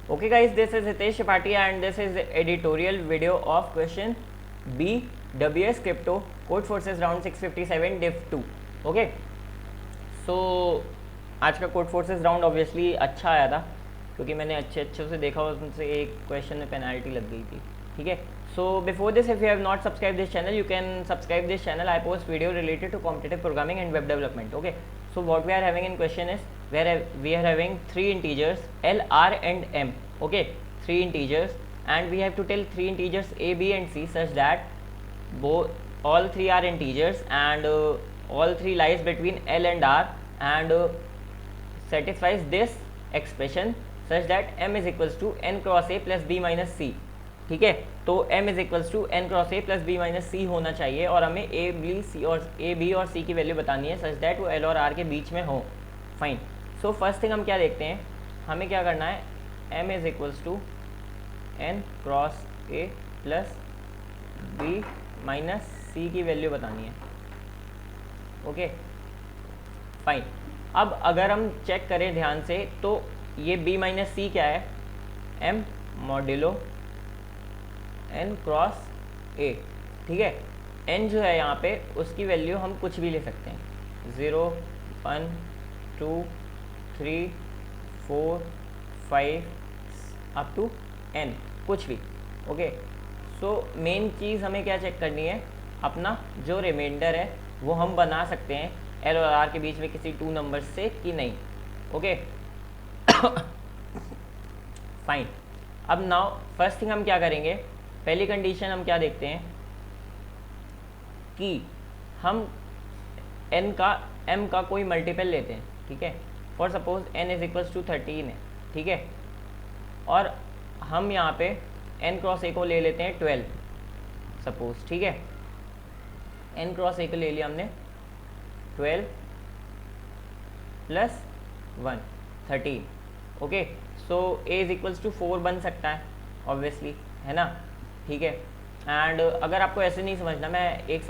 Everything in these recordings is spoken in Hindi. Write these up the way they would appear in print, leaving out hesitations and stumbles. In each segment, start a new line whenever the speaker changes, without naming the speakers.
Okay guys, this is Hitesh Tripathi and this is editorial video of question B WS Crypto Code Forces round 657 div 2. Okay, so आज का कोड फोर्सेस राउंड ऑब्वियसली अच्छा आया था क्योंकि मैंने अच्छे से देखा उनसे एक क्वेश्चन में पेनल्टी लग गई थी. ठीक है, so before this if you have not subscribe this channel you can subscribe this channel. I post video related to competitive programming and web development. Okay, so what we are having in question is we are having three integers L, R and M. Okay, three integers and we have to tell three integers A, B and C such that all three are integers and all three lies between L and R and satisfies this expression such that M is equals to n cross A plus B minus C. ठीक है, तो m is equals to n cross A plus B minus C होना चाहिए और हमें ए बी और सी की वैल्यू बतानी है सच दैट वो l और r के बीच में हो. फाइन, सो फर्स्ट थिंग हम क्या देखते हैं, हमें क्या करना है, m is equals to n cross A plus B minus C की वैल्यू बतानी है. ओके फाइन, अब अगर हम चेक करें ध्यान से तो ये b माइनस सी क्या है, m modulo n cross a. ठीक है, n जो है यहाँ पे उसकी वैल्यू हम कुछ भी ले सकते हैं, 0 1 2 3 4 5 अप टू n, कुछ भी. ओके, सो मेन चीज़ हमें क्या चेक करनी है, अपना जो रिमाइंडर है वो हम बना सकते हैं l और r के बीच में किसी टू नंबर से कि नहीं. ओके फाइन, अब नाउ फर्स्ट थिंग हम क्या करेंगे, पहली कंडीशन हम क्या देखते हैं कि हम n का m का कोई मल्टीपल लेते हैं. ठीक है, for suppose n is equals to 13 है. ठीक है, और हम यहाँ पे n क्रॉस ए को ले लेते हैं 12 सपोज. ठीक है, n क्रॉस ए को ले लिया हमने 12 plus 1 13. Okay, so a is equals to 4 बन सकता है ऑब्वियसली, है ना. ठीक है, एंड अगर आपको ऐसे नहीं समझना मैं एक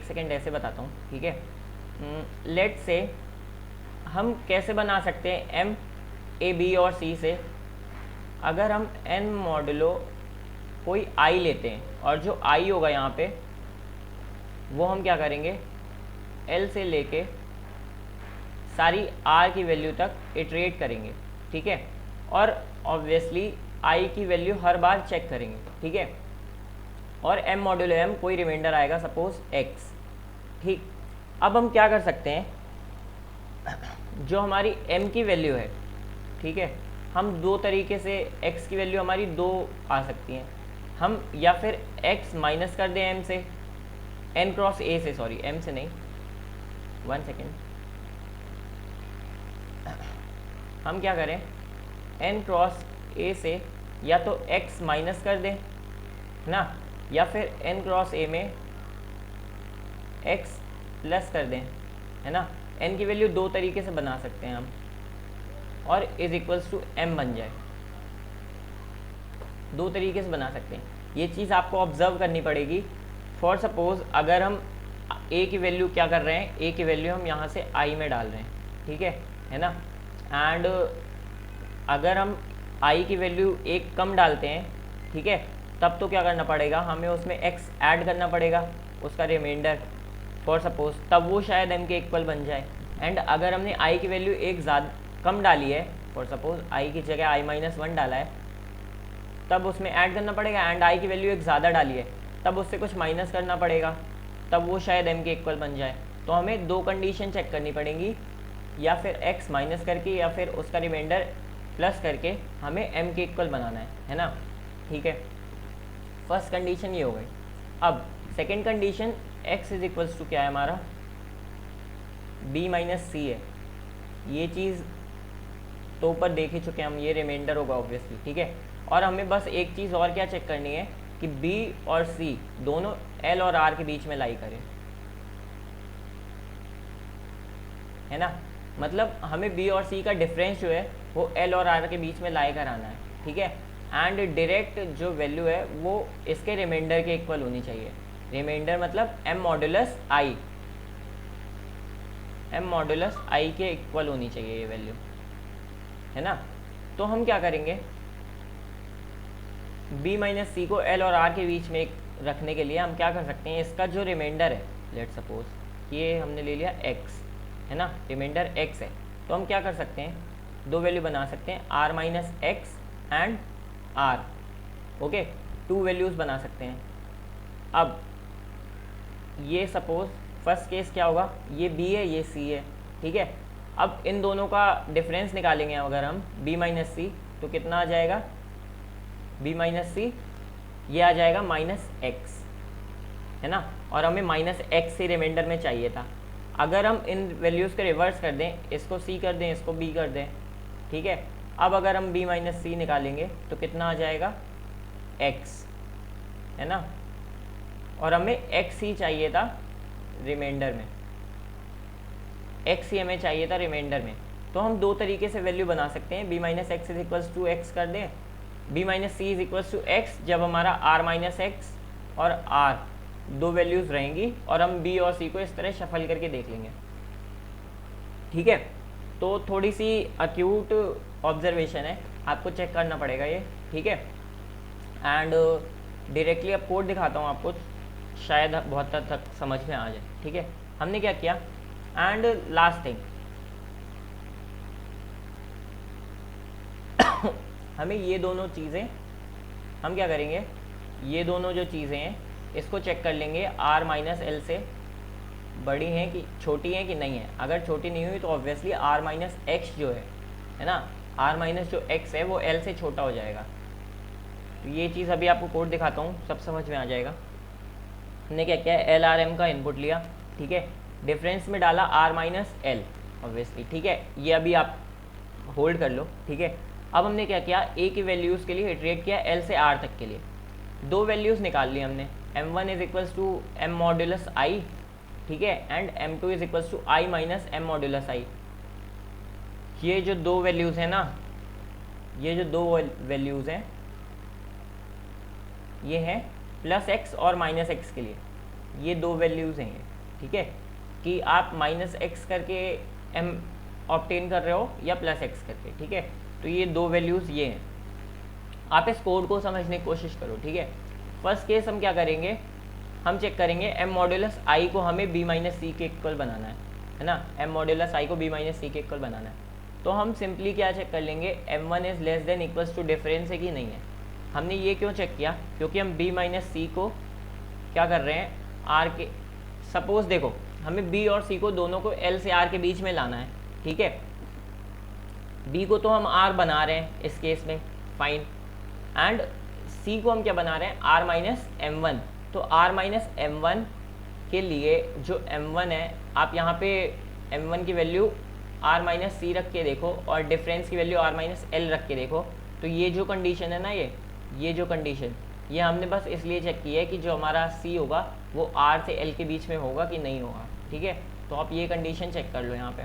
सेकेंड ऐसे बताता हूँ. ठीक है, लेट से हम कैसे बना सकते हैं m a b और c से, अगर हम n मॉडुलो कोई i लेते हैं और जो i होगा यहाँ पे वो हम क्या करेंगे, l से लेके सारी r की वैल्यू तक इटरेट करेंगे. ठीक है, और ऑब्वियसली i की वैल्यू हर बार चेक करेंगे. ठीक है, और m मॉड्यूलो m कोई रिमाइंडर आएगा सपोज x. ठीक, अब हम क्या कर सकते हैं, जो हमारी m की वैल्यू है, ठीक है, हम दो तरीके से x की वैल्यू हमारी दो आ सकती हैं. हम या फिर x माइनस कर दें m से, n क्रॉस a से, सॉरी m से नहीं, 1 सेकेंड, हम क्या करें, n क्रॉस a से या तो x माइनस कर दें ना, या फिर n क्रॉस a में x प्लस कर दें, है ना. n की वैल्यू दो तरीके से बना सकते हैं हम और इज इक्वल्स टू m बन जाए, दो तरीके से बना सकते हैं. ये चीज़ आपको ऑब्जर्व करनी पड़ेगी. फॉर सपोज अगर हम a की वैल्यू क्या कर रहे हैं, a की वैल्यू हम यहाँ से i में डाल रहे हैं. ठीक है ना, एंड अगर हम i की वैल्यू एक कम डालते हैं, ठीक है, तब तो क्या करना पड़ेगा, हमें उसमें x ऐड करना पड़ेगा उसका रिमाइंडर फॉर सपोज, तब वो शायद m के इक्वल बन जाए. एंड अगर हमने i की वैल्यू एक ज़्यादा कम डाली है, फॉर सपोज i की जगह i माइनस 1 डाला है, तब उसमें ऐड करना पड़ेगा. एंड i की वैल्यू एक ज़्यादा डाली है, तब उससे कुछ माइनस करना पड़ेगा, तब वो शायद m के इक्वल बन जाए. तो हमें दो कंडीशन चेक करनी पड़ेंगी, या फिर x माइनस करके या फिर उसका रिमाइंडर प्लस करके हमें m के इक्वल बनाना है ना. ठीक है, फर्स्ट कंडीशन ये हो गई. अब second condition x is equals to क्या है हमारा, b माइनस सी है. ये चीज़ तो ऊपर देख ही चुके हैं हम, ये रिमाइंडर होगा ऑब्वियसली. ठीक है, और हमें बस एक चीज़ और क्या चेक करनी है कि b और c दोनों l और r के बीच में लाई करें, है ना. मतलब हमें b और c का डिफरेंस जो है वो l और r के बीच में लाई कराना है. ठीक है, एंड डायरेक्ट जो वैल्यू है वो इसके रिमाइंडर के इक्वल होनी चाहिए. रिमाइंडर मतलब m मॉड्यूलस i के इक्वल होनी चाहिए ये वैल्यू, है ना. तो हम क्या करेंगे, बी माइनस सी को एल और आर के बीच में रखने के लिए हम क्या कर सकते हैं, इसका जो रिमाइंडर है, लेट सपोज ये हमने ले लिया एक्स है ना, रिमाइंडर एक्स है, तो हम क्या कर सकते हैं, दो वैल्यू बना सकते हैं, R minus x and R, okay, two values बना सकते हैं। अब ये सपोज फर्स्ट केस क्या होगा, ये बी है ये सी है, ठीक है। अब इन दोनों का डिफरेंस निकालेंगे अगर हम बी माइनस सी, तो कितना आ जाएगा, बी माइनस सी ये आ जाएगा माइनस एक्स, है ना, और हमें माइनस एक्स ही रिमाइंडर में चाहिए था। अगर हम इन वैल्यूज़ को रिवर्स कर दें, इसको सी कर दें इसको बी कर दें, ठीक है। अब अगर हम बी माइनस सी निकालेंगे तो कितना आ जाएगा, एक्स, है ना, और हमें एक्स ही चाहिए था रिमाइंडर में, एक्स ही हमें चाहिए था रिमाइंडर में। तो हम दो तरीके से वैल्यू बना सकते हैं, B minus x is equals to x कर दें, B minus C is equals to x, जब हमारा आर माइनस एक्स और आर दो वैल्यूज़ रहेंगी, और हम बी और सी को इस तरह शफल करके देख लेंगे, ठीक है। तो थोड़ी सी अक्यूट ऑब्जर्वेशन है, आपको चेक करना पड़ेगा ये, ठीक है। एंड डायरेक्टली अब कोड दिखाता हूँ आपको, शायद बहुत हद तक समझ में आ जाए, ठीक है। हमने क्या किया, एंड लास्ट थिंग हमें ये दोनों चीज़ें, हम क्या करेंगे, ये दोनों जो चीज़ें हैं इसको चेक कर लेंगे, आर माइनस एल से बड़ी हैं कि छोटी हैं कि नहीं है। अगर छोटी नहीं हुई तो ऑब्वियसली आर माइनस एक्स जो है ना, आर माइनस जो एक्स है वो एल से छोटा हो जाएगा। तो ये चीज़ अभी आपको कोड दिखाता हूँ, सब समझ में आ जाएगा। हमने क्या किया, एल आर एम का इनपुट लिया, ठीक है, डिफरेंस में डाला आर माइनस एल ऑब्वियसली, ठीक है, ये अभी आप होल्ड कर लो, ठीक है। अब हमने क्या किया, ए की वैल्यूज़ के लिए इटरेट किया एल से आर तक के लिए, दो वैल्यूज़ निकाल ली हमने, m1 is equals to M modulus I, ठीक है, and m2 is equals to I minus M modulus I. ये जो दो वैल्यूज़ हैं ना, ये जो दो वैल्यूज़ हैं ये हैं प्लस एक्स और माइनस एक्स के लिए, ये दो वैल्यूज़ हैं ये, ठीक है, कि आप माइनस एक्स करके m ऑब्टेन कर रहे हो या प्लस एक्स करके, ठीक है। तो ये दो वैल्यूज़ ये हैं, आप इस कोड को समझने की कोशिश करो, ठीक है। फर्स्ट केस हम क्या करेंगे, हम चेक करेंगे एम मॉड्यूलस आई को हमें बी माइनस सी के इक्वल बनाना है ना, एम मॉड्यूलस आई को बी माइनस सी के इक्वल बनाना है। तो हम सिंपली क्या चेक कर लेंगे, m1 is less than equals to difference है कि नहीं है। हमने ये क्यों चेक किया, क्योंकि हम बी माइनस सी को क्या कर रहे हैं, आर के, सपोज देखो हमें बी और सी को दोनों को एल से आर के बीच में लाना है, ठीक है। बी को तो हम आर बना रहे हैं इस केस में, फाइन, एंड सी को हम क्या बना रहे हैं, आर माइनस एम वन। तो आर माइनस एम वन के लिए जो एम वन है, आप यहाँ पे एम वन की वैल्यू आर माइनस सी रख के देखो और डिफरेंस की वैल्यू आर माइनस एल रख के देखो, तो ये जो कंडीशन है ना, ये जो कंडीशन, ये हमने बस इसलिए चेक की है कि जो हमारा सी होगा वो आर से एल के बीच में होगा कि नहीं होगा, ठीक है। तो आप ये कंडीशन चेक कर लो यहाँ पे।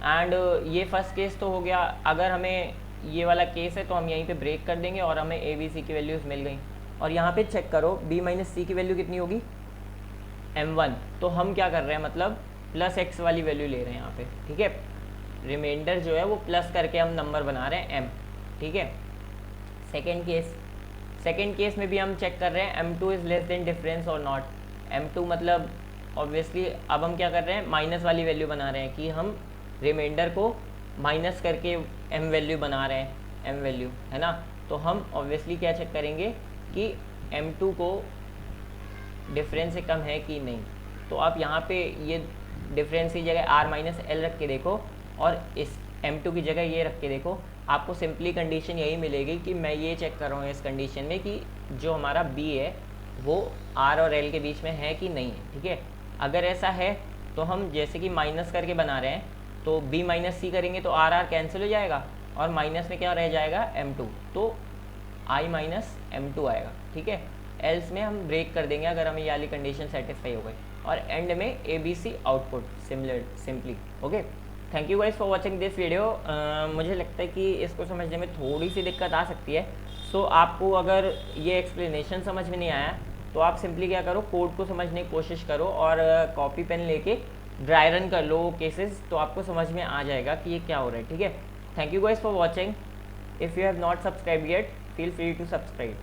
एंड ये फर्स्ट केस तो हो गया, अगर हमें ये वाला केस है तो हम यहीं पे ब्रेक कर देंगे और हमें ए बी सी की वैल्यूज़ मिल गई। और यहाँ पे चेक करो बी माइनस सी की वैल्यू कितनी होगी, m1, तो हम क्या कर रहे हैं, मतलब प्लस एक्स वाली वैल्यू ले रहे हैं यहाँ पे, ठीक है। रिमाइंडर जो है वो प्लस करके हम नंबर बना रहे हैं m, ठीक है। सेकेंड केस में भी हम चेक कर रहे हैं m2 is less then difference और नॉट। m2 मतलब ऑब्वियसली अब हम क्या कर रहे हैं, माइनस वाली वैल्यू बना रहे हैं कि हम रिमाइंडर को माइनस करके m वैल्यू बना रहे हैं, m वैल्यू, है ना। तो हम ऑब्वियसली क्या चेक करेंगे कि m2 को डिफरेंस से कम है कि नहीं। तो आप यहाँ पे ये डिफरेंस की जगह r माइनस एल रख के देखो और इस m2 की जगह ये रख के देखो, आपको सिंपली कंडीशन यही मिलेगी कि मैं ये चेक कर रहा हूँ इस कंडीशन में कि जो हमारा b है वो r और l के बीच में है कि नहीं है, ठीक है। अगर ऐसा है तो हम जैसे कि माइनस करके बना रहे हैं, तो b माइनस सी करेंगे तो r कैंसिल हो जाएगा और माइनस में क्या रह जाएगा, m2, तो i माइनस m2 आएगा, ठीक है। एल्स में हम ब्रेक कर देंगे अगर हमें ये वाली कंडीशन सेटिस्फाई हो गई, और एंड में ABC output simply, okay. Thank you guys for watching this video. मुझे लगता है कि इसको समझने में थोड़ी सी दिक्कत आ सकती है। सो आपको अगर ये एक्सप्लेनेशन समझ में नहीं आया तो आप सिंपली क्या करो, कोड को समझने की कोशिश करो और कॉपी पेन लेके ड्राई रन कर लो केसेस, तो आपको समझ में आ जाएगा कि ये क्या हो रहा है, ठीक है। Thank you guys for watching. If you have not subscribed yet, feel free to subscribe.